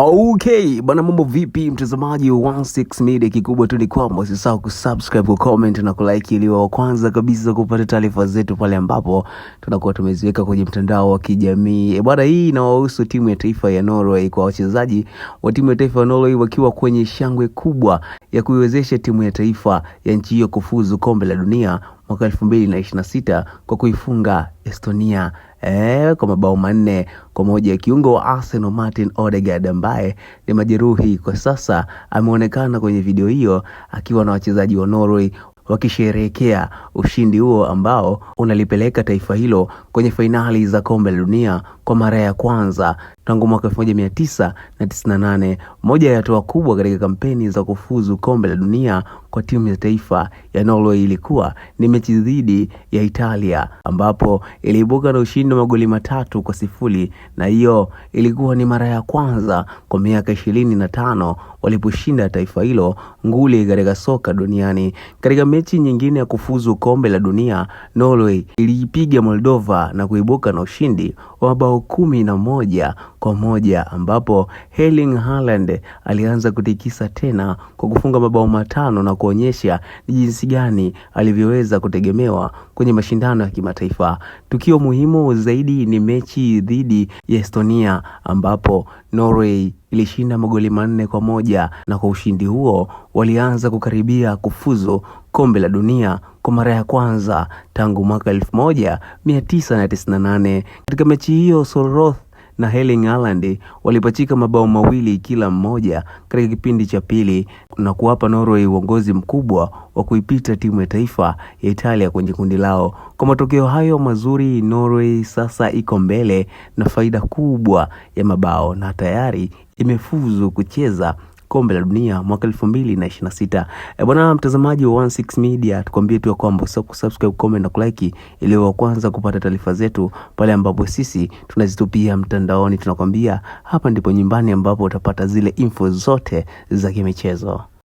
Okay, bana mambo vipi mtazamaji wa 16 Media, kikubwa tu ni kwamba usisahau kusubscribe, kucomment na kulike ili wa kwanza kabisa kupata taarifa zetu pale ambapo tunakuwa tumeziweka kwenye mtandao wa kijamii. Bwana, hii inawahusu timu ya taifa ya Norway, kwa wachezaji wa timu ya taifa ya Norway wakiwa kwenye shangwe kubwa ya kuiwezesha timu ya taifa ya nchi hiyo kufuzu kombe la dunia mwaka 2026 kwa kuifunga Estonia kwa mabao 4-1. Kiungo wa Arsenal Martin Odegaard ambaye ni majeruhi kwa sasa ameonekana kwenye video hiyo akiwa na wachezaji wa Norway wakisherehekea ushindi huo ambao unalipeleka taifa hilo kwenye fainali za kombe la dunia kwa mara ya kwanza tangu mwaka 1998. Moja ya hatua kubwa katika kampeni za kufuzu kombe la dunia kwa timu ya taifa ya Norway ilikuwa ni mechi dhidi ya Italia ambapo iliibuka na ushindi wa magoli 3-0, na hiyo ilikuwa ni mara ya kwanza kwa miaka 25 waliposhinda taifa hilo nguli katika soka duniani. Katika mechi nyingine ya kufuzu kombe la dunia, Norway iliipiga Moldova na kuibuka na ushindi wa mabao 11-1 ambapo Erling Haaland alianza kutikisa tena kwa kufunga mabao 5 na kuonyesha ni jinsi gani alivyoweza kutegemewa kwenye mashindano ya kimataifa. Tukio muhimu zaidi ni mechi dhidi ya Estonia ambapo Norway ilishinda magoli 4-1, na kwa ushindi huo walianza kukaribia kufuzu kombe la dunia kwa mara ya kwanza tangu mwaka 1998. Katika mechi hiyo Solroth na Erling Haaland walipachika mabao 2 kila mmoja katika kipindi cha pili na kuwapa Norway uongozi mkubwa wa kuipita timu ya taifa ya Italia kwenye kundi lao. Kwa matokeo hayo mazuri, Norway sasa iko mbele na faida kubwa ya mabao na tayari imefuzu kucheza kombe la dunia mwaka 2026. Bwana mtazamaji wa 16 Media, tukwambie tu kwamba usisahau kusubscribe, comment na kulike ili wa kwanza kupata taarifa zetu pale ambapo sisi tunazitupia mtandaoni. Tunakwambia hapa ndipo nyumbani ambapo utapata zile info zote za kimichezo.